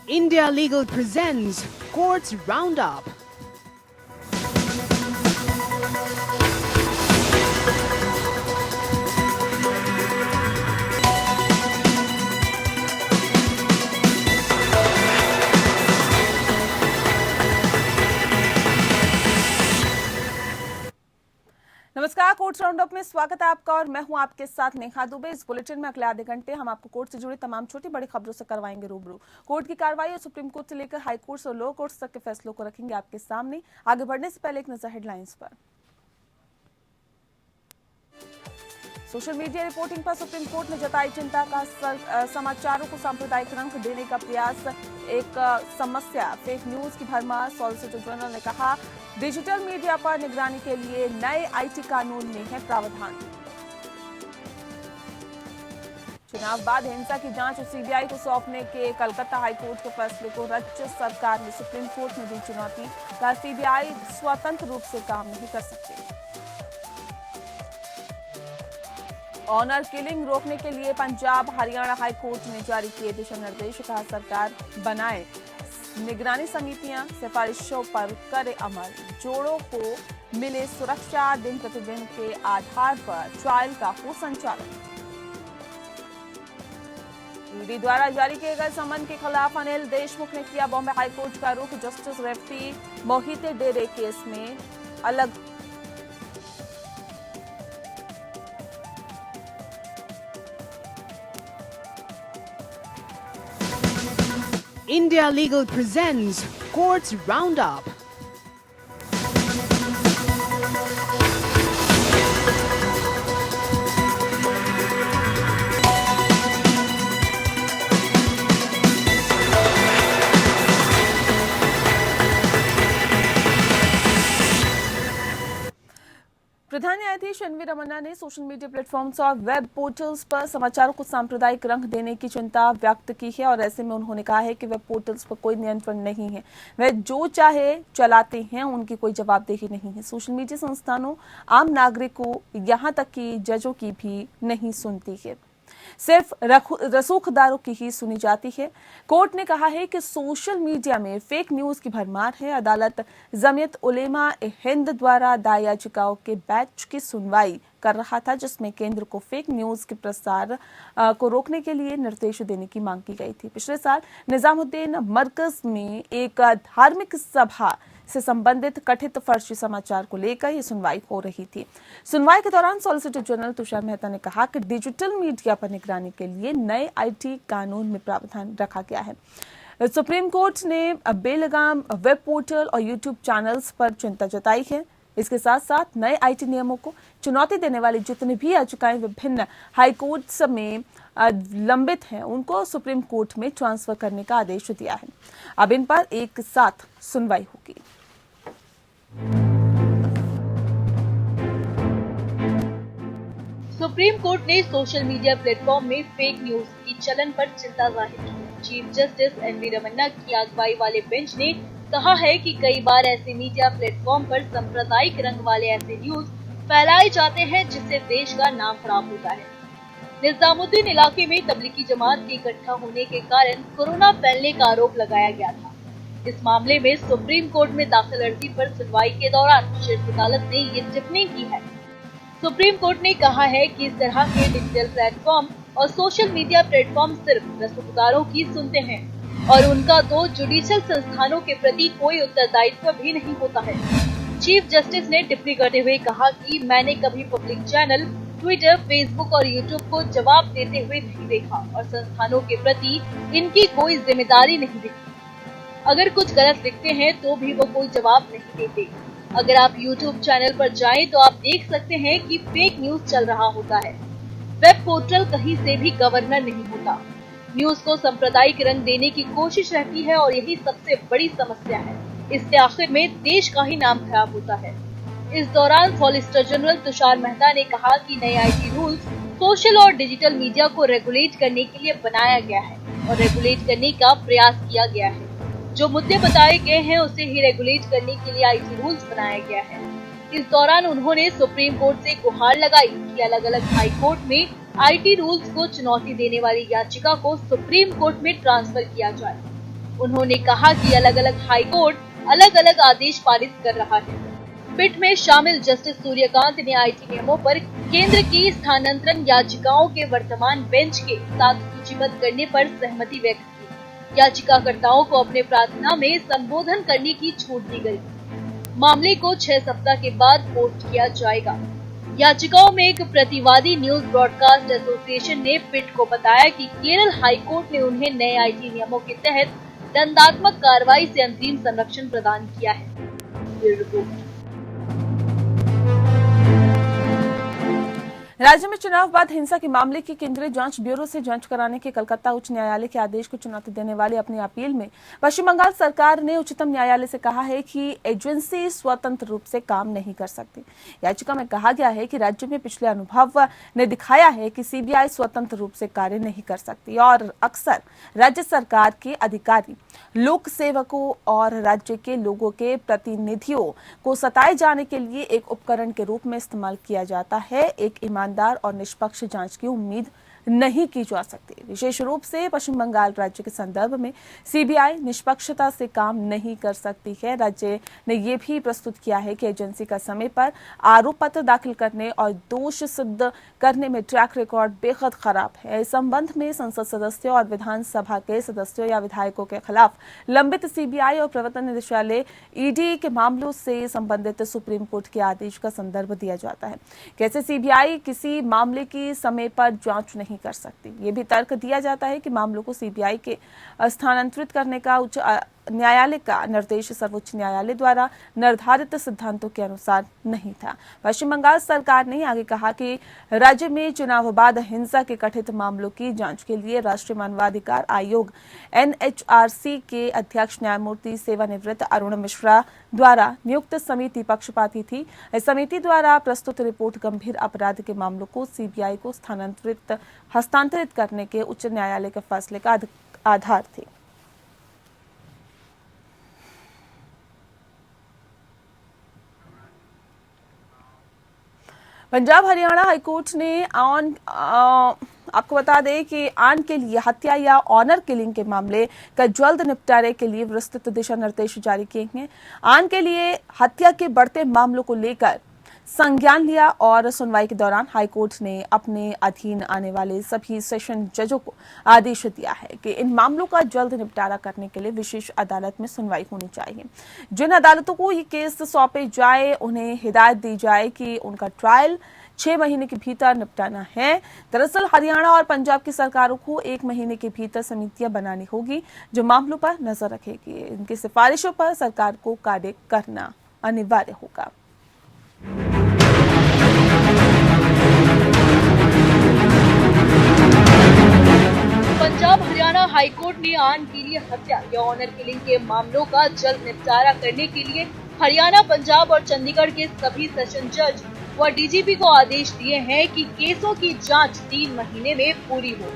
India Legal presents Courts Roundup. नमस्कार, courts roundup में स्वागत है आपका और मैं हूं आपके साथ नेहा दुबे। इस बुलेटिन में अगले आधे घंटे हम आपको कोर्ट से जुड़ी तमाम छोटी बड़ी खबरों से करवाएंगे रूबरू। कोर्ट की कार्रवाई और सुप्रीम कोर्ट से लेकर हाई कोर्ट और लोअर कोर्ट तक के फैसलों को रखेंगे आपके सामने। आगे बढ़ने से पहले एक नजर हेडलाइंस पर। सोशल मीडिया रिपोर्टिंग पर सुप्रीम कोर्ट ने जताई चिंता का समाचारों को सांप्रदायिक रंग देने का प्रयास एक समस्या। फेक न्यूज की भरमार। सॉलिसिटर जनरल ने कहा डिजिटल मीडिया पर निगरानी के लिए नए आईटी कानून में है प्रावधान। चुनाव बाद हिंसा की जांच सीबीआई को सौंपने के कलकत्ता हाईकोर्ट के फैसले को राज्य सरकार ने सुप्रीम कोर्ट में दी चुनौती। कहा सीबीआई स्वतंत्र रूप से काम नहीं कर सकती। ऑनर किलिंग रोकने के लिए पंजाब हरियाणा हाई कोर्ट ने जारी किए दिशा निर्देश। कहा सरकार बनाए निगरानी समितियां, सिफारिशों पर करे अमल। जोड़ों को मिले सुरक्षा, दिन प्रतिदिन के आधार पर ट्रायल का हो संचालन। ईडी द्वारा जारी किए गए समन के खिलाफ अनिल देशमुख ने किया बॉम्बे हाईकोर्ट का रुख। जस्टिस रेवती मोहिते डेरे केस में अलग India Legal presents Courts Roundup. प्रधान न्यायाधीश एनवी रमन्ना ने सोशल मीडिया प्लेटफॉर्म्स और वेब पोर्टल्स पर समाचारों को सांप्रदायिक रंग देने की चिंता व्यक्त की है और ऐसे में उन्होंने कहा है कि वेब पोर्टल्स पर कोई नियंत्रण नहीं है, वे जो चाहे चलाते हैं, उनकी कोई जवाबदेही नहीं है। सोशल मीडिया संस्थानों, आम नागरिकों, यहाँ तक कि जजों की भी नहीं सुनती है, सिर्फ रसूखदारों की ही सुनी जाती है। कोर्ट ने कहा है कि सोशल मीडिया में फेक न्यूज की भरमार है। अदालत जमीयत उलेमा हिंद द्वारा दायर याचिकाओं के बैच की सुनवाई कर रहा था, जिसमें केंद्र को फेक न्यूज के प्रसार को रोकने के लिए निर्देश देने की मांग की गई थी। पिछले साल निजामुद्दीन मरकज में एक धार्मिक सभा से संबंधित कथित फर्जी समाचार को लेकर ये सुनवाई हो रही थी। सुनवाई के दौरान सॉलिसिटर जनरल तुषार मेहता ने कहा कि डिजिटल मीडिया पर निगरानी के लिए नए आईटी कानून में प्रावधान रखा गया है। सुप्रीम कोर्ट ने बेलगाम वेब पोर्टल और यूट्यूब चैनल्स पर चिंता जताई है। इसके साथ साथ नए आईटी नियमों को चुनौती देने वाली जितनी भी याचिकाएं विभिन्न हाईकोर्ट्स में लंबित हैं, उनको सुप्रीम कोर्ट में ट्रांसफर करने का आदेश दिया है। अब इन पर एक साथ सुनवाई होगी। सुप्रीम कोर्ट ने सोशल मीडिया प्लेटफॉर्म में फेक न्यूज की चलन पर चिंता जाहिर की। चीफ जस्टिस एनवी रमन्ना की अगुवाई वाले बेंच ने कहा है कि कई बार ऐसे मीडिया प्लेटफॉर्म पर सांप्रदायिक रंग वाले ऐसे न्यूज फैलाए जाते हैं जिससे देश का नाम खराब होता है। निजामुद्दीन इलाके में तबलीगी जमात के इकट्ठा होने के कारण कोरोना फैलने का आरोप लगाया गया था। इस मामले में सुप्रीम कोर्ट में दाखिल अर्जी पर सुनवाई के दौरान शीर्ष अदालत ने ये टिप्पणी की है। सुप्रीम कोर्ट ने कहा है कि इस तरह के डिजिटल प्लेटफॉर्म और सोशल मीडिया प्लेटफॉर्म सिर्फ रसूखदारों की सुनते हैं और उनका तो जुडिशियल संस्थानों के प्रति कोई उत्तरदायित्व भी नहीं होता है। चीफ जस्टिस ने टिप्पणी करते हुए कहा कि मैंने कभी पब्लिक चैनल, ट्विटर, फेसबुक और यूट्यूब को जवाब देते हुए नहीं देखा और संस्थानों के प्रति इनकी कोई जिम्मेदारी नहीं दिखती। अगर कुछ गलत लिखते हैं तो भी वो कोई जवाब नहीं देते। अगर आप YouTube चैनल पर जाएं तो आप देख सकते हैं कि फेक न्यूज चल रहा होता है। वेब पोर्टल कहीं से भी गवर्नर नहीं होता। न्यूज को सांप्रदायिक रंग देने की कोशिश रहती है और यही सबसे बड़ी समस्या है। इससे आखिर में देश का ही नाम खराब होता है। इस दौरान सॉलिसिटर जनरल तुषार मेहता ने कहा कि नए आईटी रूल्स सोशल और डिजिटल मीडिया को रेगुलेट करने के लिए बनाया गया है और रेगुलेट करने का प्रयास किया गया है। जो मुद्दे बताए गए हैं उसे ही रेगुलेट करने के लिए आईटी रूल्स बनाया गया है। इस दौरान उन्होंने सुप्रीम कोर्ट से गुहार लगाई कि अलग अलग हाई कोर्ट में आईटी रूल्स को चुनौती देने वाली याचिका को सुप्रीम कोर्ट में ट्रांसफर किया जाए। उन्होंने कहा कि अलग अलग हाई कोर्ट अलग अलग आदेश पारित कर रहा है। पीठ में शामिल जस्टिस सूर्यकांत ने आईटी नियमों पर केंद्र की स्थानांतरण याचिकाओं के वर्तमान बेंच के साथ सूचीबद्ध करने पर सहमति व्यक्त की। याचिकाकर्ताओं को अपने प्रार्थना में संबोधन करने की छूट दी गई। मामले को 6 सप्ताह के बाद पोस्ट किया जाएगा। याचिकाओं में एक प्रतिवादी न्यूज ब्रॉडकास्ट एसोसिएशन ने पीठ को बताया कि केरल हाई कोर्ट ने उन्हें नए आईटी नियमों के तहत दंडात्मक कार्रवाई से अंतरिम संरक्षण प्रदान किया है। ये रिपोर्ट। राज्य में चुनाव बाद हिंसा के मामले की केंद्रीय जांच ब्यूरो से जांच कराने के कलकत्ता उच्च न्यायालय के आदेश को चुनौती देने वाली अपनी अपील में पश्चिम बंगाल सरकार ने उच्चतम न्यायालय से कहा है कि एजेंसी स्वतंत्र रूप से काम नहीं कर सकती। याचिका में कहा गया है कि राज्य में पिछले अनुभव ने दिखाया है कि सीबीआई स्वतंत्र रूप से कार्य नहीं कर सकती और अक्सर राज्य सरकार के अधिकारी, लोक सेवकों और राज्य के लोगों के प्रतिनिधियों को सताए जाने के लिए एक उपकरण के रूप में इस्तेमाल किया जाता है। एक ईमानदार और निष्पक्ष जांच की उम्मीद नहीं की जा सकती। विशेष रूप से पश्चिम बंगाल राज्य के संदर्भ में सीबीआई निष्पक्षता से काम नहीं कर सकती है। राज्य ने यह भी प्रस्तुत किया है कि एजेंसी का समय पर आरोप पत्र दाखिल करने और दोष सिद्ध करने में ट्रैक रिकॉर्ड बेहद खराब है। इस संबंध में संसद सदस्यों और विधानसभा के सदस्यों या विधायकों के खिलाफ लंबित सीबीआई और प्रवर्तन निदेशालय ईडी के मामलों से संबंधित सुप्रीम कोर्ट के आदेश का संदर्भ दिया जाता है। कैसे सीबीआई किसी मामले की समय पर जांच नहीं कर सकती। ये भी तर्क दिया जाता है कि मामलों को सीबीआई के स्थानांतरित करने का उच्च न्यायालय का निर्देश सर्वोच्च न्यायालय द्वारा निर्धारित सिद्धांतों के अनुसार नहीं था। पश्चिम बंगाल सरकार ने आगे कहा कि राज्य में चुनाव बाद हिंसा के कथित मामलों की जांच के लिए राष्ट्रीय मानवाधिकार आयोग एनएचआरसी के अध्यक्ष न्यायमूर्ति सेवानिवृत्त अरुण मिश्रा द्वारा नियुक्त समिति पक्षपाती थी। इस समिति द्वारा प्रस्तुत रिपोर्ट गंभीर अपराध के मामलों को सीबीआई को हस्तांतरित करने के उच्च न्यायालय के फैसले का आधार थी। पंजाब हरियाणा हाईकोर्ट ने आपको बता दें कि आन के लिए हत्या या ऑनर किलिंग के मामले का जल्द निपटारे के लिए विस्तृत दिशा निर्देश जारी किए हैं। आन के लिए हत्या के बढ़ते मामलों को लेकर संज्ञान लिया और सुनवाई के दौरान हाईकोर्ट ने अपने अधीन आने वाले सभी सेशन जजों को आदेश दिया है कि इन मामलों का जल्द निपटारा करने के लिए विशेष अदालत में सुनवाई होनी चाहिए। जिन अदालतों को ये केस सौंपे जाए उन्हें हिदायत दी जाए कि उनका ट्रायल 6 महीने के भीतर निपटाना है। दरअसल हरियाणा और पंजाब की सरकारों को 1 महीने के भीतर समितियां बनानी होगी जो मामलों पर नजर रखेगी। इनकी सिफारिशों पर सरकार को कार्य करना अनिवार्य होगा। पंजाब हरियाणा हाईकोर्ट ने आन के लिए हत्या या ऑनर किलिंग के मामलों का जल्द निपटारा करने के लिए हरियाणा, पंजाब और चंडीगढ़ के सभी सेशन जज व डीजीपी को आदेश दिए हैं कि केसों की जांच 3 महीने में पूरी हो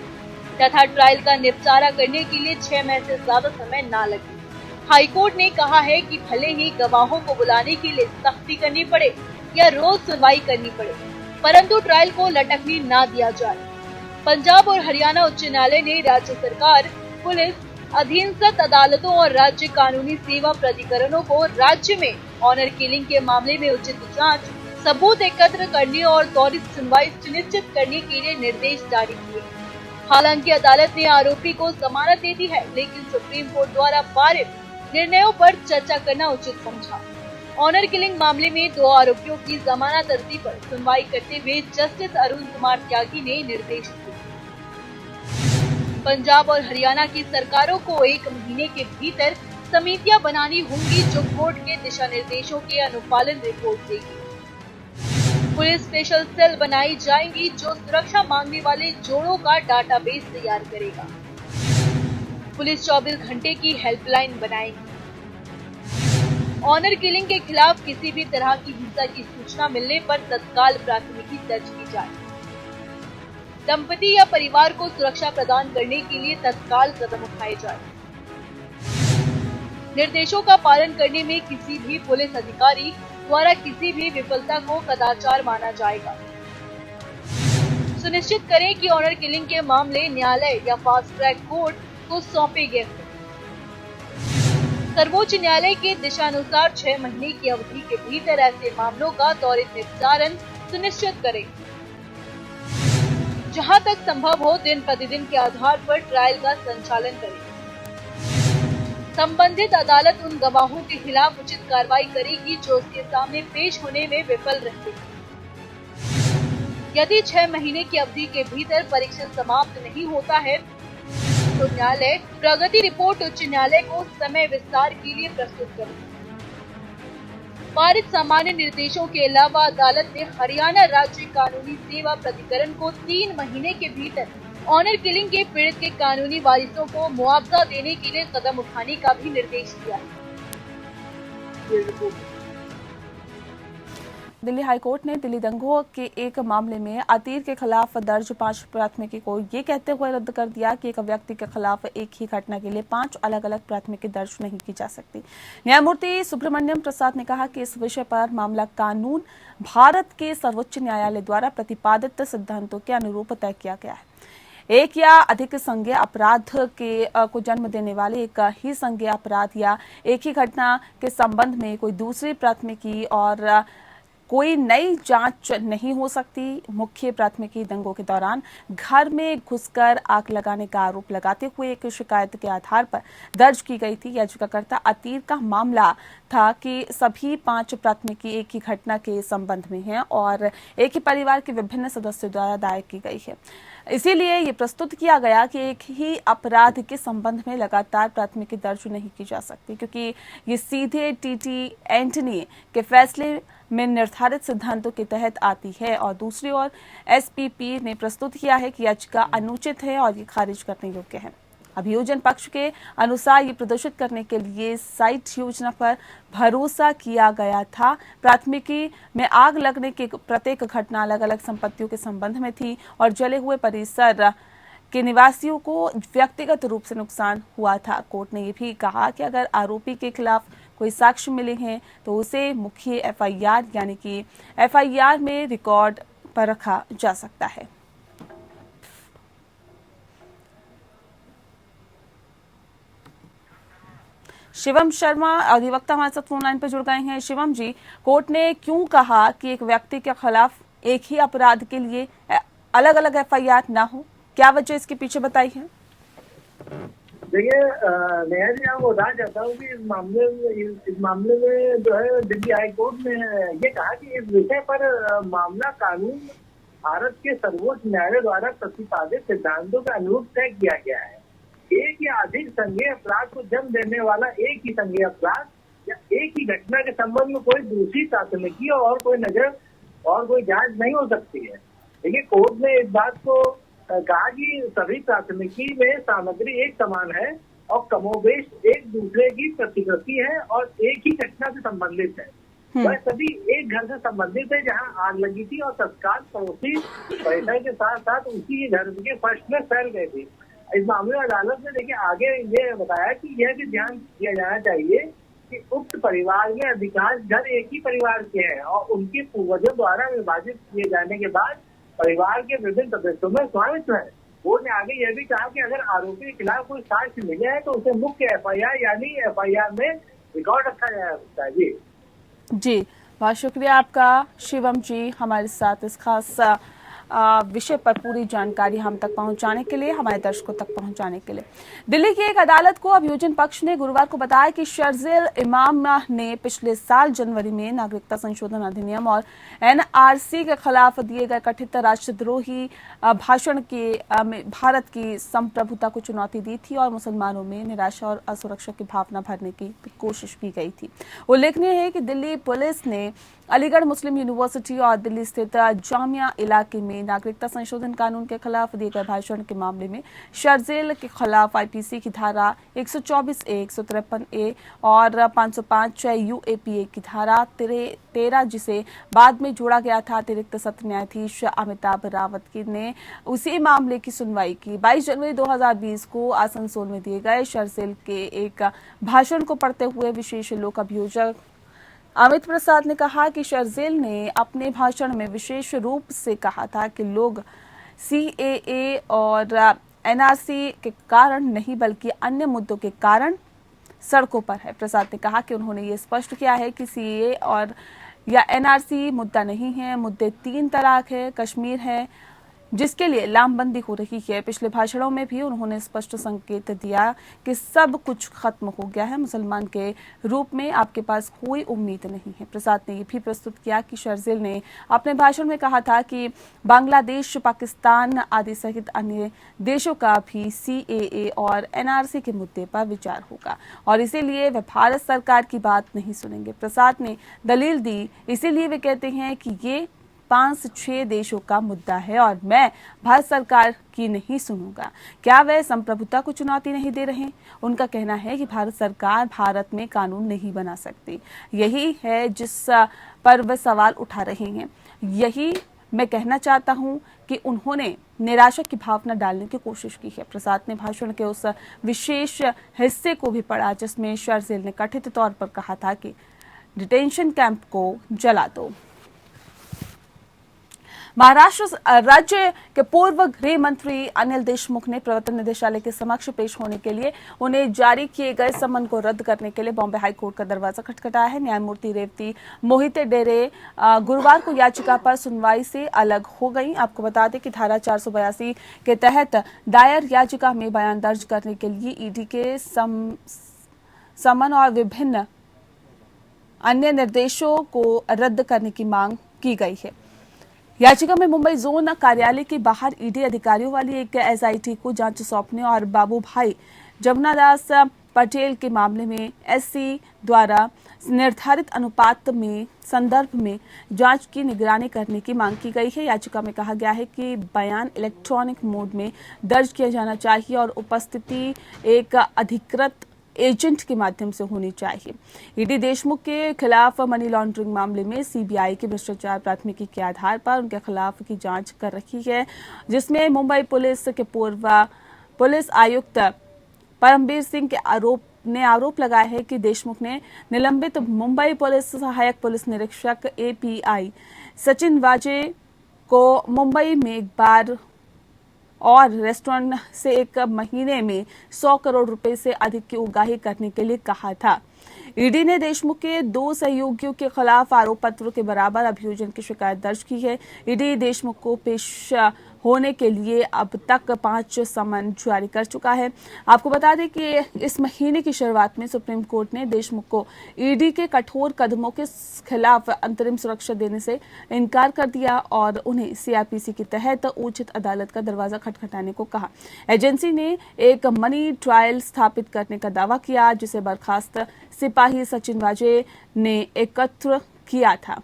तथा ट्रायल का निपटारा करने के लिए 6 माह से ज्यादा समय न लगे। हाईकोर्ट ने कहा है कि भले ही गवाहों को बुलाने के लिए सख्ती करनी पड़े या रोज सुनवाई करनी पड़े, परंतु ट्रायल को लटकने न दिया जाए। पंजाब और हरियाणा उच्च न्यायालय ने राज्य सरकार, पुलिस, अधीनस्थ अदालतों और राज्य कानूनी सेवा प्राधिकरणों को राज्य में ऑनर किलिंग के मामले में उचित जांच, सबूत एकत्र करने और त्वरित सुनवाई सुनिश्चित करने के लिए निर्देश जारी किए। हालांकि अदालत ने आरोपी को जमानत दे दी है, लेकिन सुप्रीम कोर्ट द्वारा पारित निर्णयों पर चर्चा करना उचित समझा। ऑनर किलिंग मामले में 2 आरोपियों की जमानत अर्जी पर सुनवाई करते हुए जस्टिस अरुण कुमार त्यागी ने निर्देश दिए। पंजाब और हरियाणा की सरकारों को 1 महीने के भीतर समितियां बनानी होंगी जो कोर्ट के दिशा निर्देशों के अनुपालन रिपोर्ट देगी। पुलिस स्पेशल सेल बनाई जाएंगी जो सुरक्षा मांगने वाले जोड़ों का डाटाबेस तैयार करेगा। पुलिस 24 घंटे की हेल्पलाइन बनाएगी। ऑनर किलिंग के खिलाफ किसी भी तरह की हिंसा की सूचना मिलने पर तत्काल प्राथमिकी दर्ज की जाए। दंपति या परिवार को सुरक्षा प्रदान करने के लिए तत्काल कदम उठाए जाए। निर्देशों का पालन करने में किसी भी पुलिस अधिकारी द्वारा किसी भी विफलता को कदाचार माना जाएगा। सुनिश्चित करें कि ऑनर किलिंग के मामले न्यायालय या फास्ट ट्रैक कोर्ट को सौंपे गए हों। सर्वोच्च न्यायालय के दिशानुसार 6 महीने की अवधि के भीतर ऐसे मामलों का त्वरित निस्तारण सुनिश्चित करें। जहां तक संभव हो दिन प्रतिदिन के आधार पर ट्रायल का संचालन करें। संबंधित अदालत उन गवाहों के खिलाफ उचित कार्रवाई करेगी जो उसके सामने पेश होने में विफल रहते हैं। यदि 6 महीने की अवधि के भीतर परीक्षण समाप्त नहीं होता है तो न्यायालय प्रगति रिपोर्ट उच्च न्यायालय को समय विस्तार के लिए प्रस्तुत करेगा। पारित सामान्य निर्देशों के अलावा अदालत ने हरियाणा राज्य कानूनी सेवा प्राधिकरण को 3 महीने के भीतर ऑनर किलिंग के पीड़ित के कानूनी वारिसों को मुआवजा देने के लिए कदम उठाने का भी निर्देश दिया है। दिल्ली हाईकोर्ट ने दिल्ली दंगों के एक मामले में अतीर के खिलाफ दर्ज 5 प्राथमिकी को ये कहते हुए रद्द कर दिया कि एक व्यक्ति के खिलाफ एक ही घटना के लिए 5 अलग अलग प्राथमिकी दर्ज नहीं की जा सकती। न्यायमूर्ति सुब्रमण्यम प्रसाद ने कहा कि इस विषय पर मामला कानून भारत के सर्वोच्च न्यायालय द्वारा प्रतिपादित सिद्धांतों के अनुरूप तय किया गया है। एक या अधिक संज्ञेय अपराध को जन्म देने वाले एक ही संज्ञेय अपराध या एक ही घटना के संबंध में कोई दूसरी प्राथमिकी और कोई नई जांच नहीं हो सकती। मुख्य प्राथमिकी दंगों के दौरान घर में घुसकर आग लगाने का आरोप लगाते हुए एक शिकायत के आधार पर दर्ज की गई थी। याचिकाकर्ता अतीर का मामला था कि सभी 5 प्राथमिकी एक ही घटना के संबंध में हैं और एक ही परिवार के विभिन्न सदस्यों द्वारा दायर की गई है। इसीलिए ये प्रस्तुत किया गया कि एक ही अपराध के संबंध में लगातार प्राथमिकी दर्ज नहीं की जा सकती, क्योंकि ये सीधे टीटी एंटनी के फैसले में निर्धारित सिद्धांतों के तहत आती है। और दूसरी ओर एसपीपी ने प्रस्तुत किया है कि याचिका अनुचित है और ये खारिज करने योग्य है। अभियोजन पक्ष के अनुसार ये प्रदर्शित करने के लिए साइट योजना पर भरोसा किया गया था। प्राथमिकी में आग लगने की प्रत्येक घटना अलग अलग संपत्तियों के संबंध में थी और जले हुए परिसर के निवासियों को व्यक्तिगत रूप से नुकसान हुआ था। कोर्ट ने यह भी कहा कि अगर आरोपी के खिलाफ कोई साक्ष्य मिले हैं तो उसे मुख्य एफआईआर यानी कि एफआईआर में रिकॉर्ड पर रखा जा सकता है। शिवम शर्मा अधिवक्ता हमारे साथ फोन लाइन पर जुड़ गए हैं। शिवम जी, कोर्ट ने क्यों कहा कि एक व्यक्ति के खिलाफ एक ही अपराध के लिए अलग अलग एफआईआर ना हो? क्या वजह इसके पीछे बताई है? देखिए नेहा जी, मैं बताना चाहता हूँ कि इस मामले में जो है दिल्ली हाई कोर्ट ने ये कहा कि इस विषय पर मामला कानून भारत के सर्वोच्च न्यायालय द्वारा प्रतिपादित सिद्धांतों के अनुरूप तय किया गया है। एक या अधिक संज्ञेय अपराध को जन्म देने वाला एक ही संज्ञेय अपराध या एक ही घटना के संबंध में कोई दूसरी प्राथमिकी और कोई जांच नहीं हो सकती है। देखिए, कोर्ट ने इस बात को कहा कि सभी प्राथमिकी में सामग्री एक समान है और कमोबेश एक दूसरे की प्रतिकृति है और एक ही घटना से संबंधित है। वह सभी एक घर से संबंधित है जहां आग लगी थी और तत्काल पड़ोसी परिसर के साथ साथ उसी घर के फर्श में फैल गए थे। इस मामले में अदालत ने देखिए आगे ये बताया कि यह भी ध्यान दिया जाना चाहिए कि उक्त परिवार में अधिकांश घर एक ही परिवार के हैं और उनके पूर्वजों द्वारा विभाजित किए जाने के बाद परिवार के विभिन्न सदस्यों में स्वामित्व है। कोर्ट ने आगे यह भी कहा कि अगर आरोपी के खिलाफ कोई साक्ष्य मिले है तो उसे मुख्य एफआईआर यानी एफआईआर में रिकॉर्ड रखा जा सकता है। जी, बहुत शुक्रिया आपका शिवम जी, हमारे साथ इस खास विषय पर पूरी जानकारी हम तक पहुंचाने के लिए, हमारे दर्शकों तक पहुंचाने के लिए। दिल्ली की एक अदालत को अभियोजन पक्ष ने गुरुवार को बताया कि शर्जील इमाम ने पिछले साल जनवरी में नागरिकता संशोधन अधिनियम और एनआरसी के खिलाफ दिए गए कथित राष्ट्रद्रोही भाषण के भारत की संप्रभुता को चुनौती दी थी और मुसलमानों में निराशा और असुरक्षा की भावना भरने की कोशिश की गई थी। उल्लेखनीय है कि दिल्ली पुलिस ने अलीगढ़ मुस्लिम यूनिवर्सिटी और दिल्ली स्थित जामिया इलाके में नागरिकता संशोधन कानून के खिलाफ दिए गए भाषण के मामले में शर्जील के खिलाफ आईपीसी की धारा 124A, 153A और 505 यूएपीए की धारा 13, जिसे बाद में जोड़ा गया था, अतिरिक्त सत्र न्यायाधीश अमिताभ रावत ने उसी मामले की सुनवाई की। 22 जनवरी 2020 को आसनसोल में दिए गए शर्जील के एक भाषण को पढ़ते हुए विशेष लोक अभियोजक अमित प्रसाद ने कहा कि शर्जील ने अपने भाषण में विशेष रूप से कहा था कि लोग सीएए और एनआरसी के कारण नहीं बल्कि अन्य मुद्दों के कारण सड़कों पर है। प्रसाद ने कहा कि उन्होंने ये स्पष्ट किया है कि सीएए और या एनआरसी मुद्दा नहीं है, मुद्दे 3 तलाक है, कश्मीर है, जिसके लिए लामबंदी हो रही है। पिछले भाषणों में भी उन्होंने स्पष्ट संकेत दिया कि सब कुछ खत्म हो गया है, मुसलमान के रूप में आपके पास कोई उम्मीद नहीं है। प्रसाद ने यह भी प्रस्तुत किया कि शर्जिल ने अपने भाषण में कहा था कि बांग्लादेश, पाकिस्तान आदि सहित अन्य देशों का भी सीएए और एनआरसी के मुद्दे पर विचार होगा और इसीलिए वे भारत सरकार की बात नहीं सुनेंगे। प्रसाद ने दलील दी, इसीलिए वे कहते हैं कि ये 5-6 देशों का मुद्दा है और मैं भारत सरकार की नहीं सुनूंगा। क्या वे संप्रभुता को चुनौती नहीं दे रहे? उनका कहना है कि भारत सरकार भारत में कानून नहीं बना सकती। यही है जिस पर वे सवाल उठा रहे हैं। यही मैं कहना चाहता हूं कि उन्होंने निराशा की भावना डालने की कोशिश की है। प्रसाद ने भाषण के उस विशेष हिस्से को भी पढ़ा जिसमें शर्जिल ने कथित तौर पर कहा था कि डिटेंशन कैंप को जला दो। महाराष्ट्र राज्य के पूर्व गृह मंत्री अनिल देशमुख ने प्रवर्तन निदेशालय के समक्ष पेश होने के लिए उन्हें जारी किए गए समन को रद्द करने के लिए बॉम्बे हाईकोर्ट का दरवाजा खटखटाया है। न्यायमूर्ति रेवती मोहिते डेरे गुरुवार को याचिका पर सुनवाई से अलग हो गई। आपको बता दें कि धारा 482 के तहत दायर याचिका में बयान दर्ज करने के लिए ईडी के समन और विभिन्न अन्य निर्देशों को रद्द करने की मांग की गई है। याचिका में मुंबई जोन कार्यालय के बाहर ईडी अधिकारियों वाली एक एसआईटी को जांच सौंपने और बाबू भाई जमुनादास पटेल के मामले में एससी द्वारा निर्धारित अनुपात में संदर्भ में जांच की निगरानी करने की मांग की गई है। याचिका में कहा गया है कि बयान इलेक्ट्रॉनिक मोड में दर्ज किया जाना चाहिए और उपस्थिति एक अधिकृत एजेंट के माध्यम से होनी चाहिए। ईडी देशमुख के खिलाफ मनी लॉन्ड्रिंग मामले में सीबीआई की भ्रष्टाचार प्राथमिकी के आधार पर उनके खिलाफ की जांच कर रही है, जिसमें मुंबई पुलिस के पूर्व पुलिस आयुक्त परमबीर सिंह के आरोप लगाया है कि देशमुख ने निलंबित मुंबई पुलिस सहायक पुलिस निरीक्षक एपीआई सचिन वाजे को मुंबई में एक बार और रेस्टोरेंट से 1 महीने में 100 करोड़ रुपए से अधिक की उगाही करने के लिए कहा था। ईडी ने देशमुख के 2 सहयोगियों के खिलाफ आरोप पत्रों के बराबर अभियोजन की शिकायत दर्ज की है। ईडी देशमुख को पेश होने के लिए अब तक 5 समन जारी कर चुका है। आपको बता दें कि इस महीने की शुरुआत में सुप्रीम कोर्ट ने देशमुख को ईडी के कठोर कदमों के खिलाफ अंतरिम सुरक्षा देने से इनकार कर दिया और उन्हें सीआरपीसी के तहत उच्च अदालत का दरवाजा खटखटाने को कहा। एजेंसी ने एक मनी ट्रायल स्थापित करने का दावा किया, जिसे बर्खास्त सिपाही सचिन वाजे ने एकत्र किया था।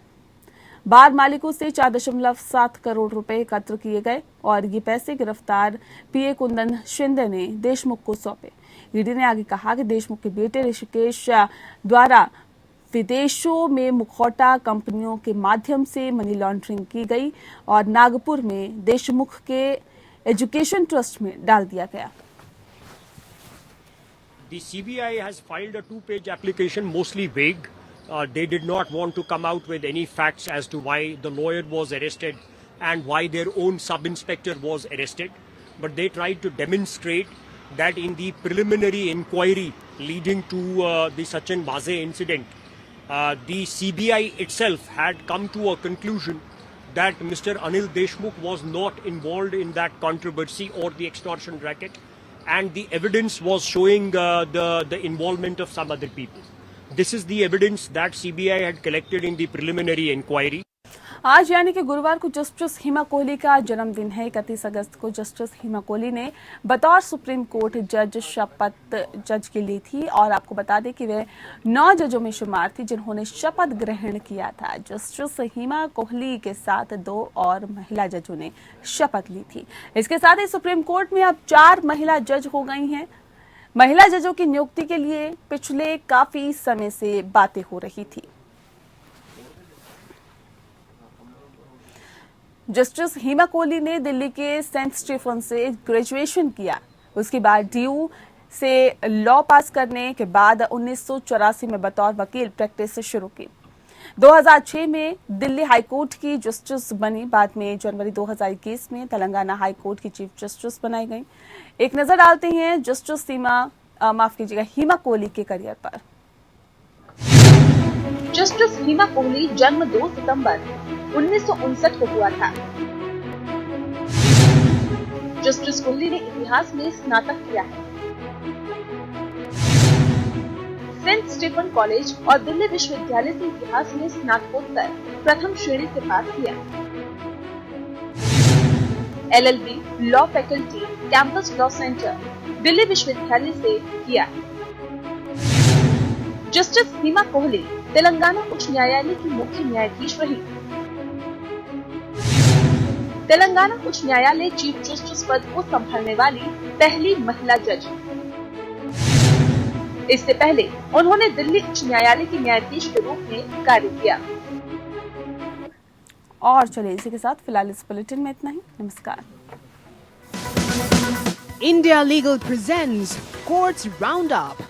बार मालिकों से 4.7 करोड़ रुपए एकत्र किए गए और ये पैसे गिरफ्तार पीए कुंदन शिंदे ने देशमुख को सौंपे। ईडी ने आगे कहा कि देशमुख के बेटे ऋषिकेश द्वारा विदेशों में मुखौटा कंपनियों के माध्यम से मनी लॉन्ड्रिंग की गई और नागपुर में देशमुख के एजुकेशन ट्रस्ट में डाल दिया गया। The CBI has filed a 2-page application, mostly vague. They did not want to come out with any facts as to why the lawyer was arrested and why their own sub-inspector was arrested. But they tried to demonstrate that in the preliminary inquiry leading to the Sachin Vaze incident, the CBI itself had come to a conclusion that Mr. Anil Deshmukh was not involved in that controversy or the extortion racket, and the evidence was showing the involvement of some other people. This is the evidence that CBI had collected in the preliminary inquiry. आज यानी कि गुरुवार को justice हिमा कोहली का जन्मदिन है। 31 अगस्त को justice हिमा कोहली ने बतौर सुप्रीम कोर्ट जज शपथ जज की ली थी और आपको बता दें कि वे 9 जजों में शुमार थी जिन्होंने शपथ ग्रहण किया था। जस्टिस हिमा कोहली के साथ 2 और महिला जजों ने शपथ ली थी। इसके साथ ही सुप्रीम कोर्ट में अब 4 महिला जज हो गई हैं। महिला जजों की नियुक्ति के लिए पिछले काफी समय से बातें हो रही थी। जस्टिस हिमा कोहली ने दिल्ली के सेंट स्टीफन से ग्रेजुएशन किया। उसके बाद डीयू से लॉ पास करने के बाद 1984 में बतौर वकील प्रैक्टिस शुरू की। 2006 में दिल्ली हाईकोर्ट की जस्टिस बनी। बाद में जनवरी 2021 में तेलंगाना हाईकोर्ट की चीफ जस्टिस बनाई गई। एक नजर डालते हैं जस्टिस हिमा माफ कीजिएगा हिमा कोहली के करियर पर। जस्टिस हिमा कोहली जन्म 2 सितंबर 1959 को हुआ था। जस्टिस कोहली ने इतिहास में स्नातक किया है। सेंट स्टीफन कॉलेज और दिल्ली विश्वविद्यालय से इतिहास में स्नातकोत्तर प्रथम श्रेणी से पास किया। LLB law faculty campus law centre Delhi विश्वविद्यालय से किया। जस्टिस हिमा कोहली तेलंगाना उच्च न्यायालय की मुख्य न्यायाधीश रही। तेलंगाना उच्च न्यायालय चीफ जस्टिस पद को संभालने वाली पहली महिला जज। इससे पहले उन्होंने दिल्ली उच्च न्यायालय के न्यायाधीश के रूप में कार्य किया। और चलिए इसी के साथ फिलहाल इस बुलेटिन में इतना ही। नमस्कार। India Legal presents Courts Roundup.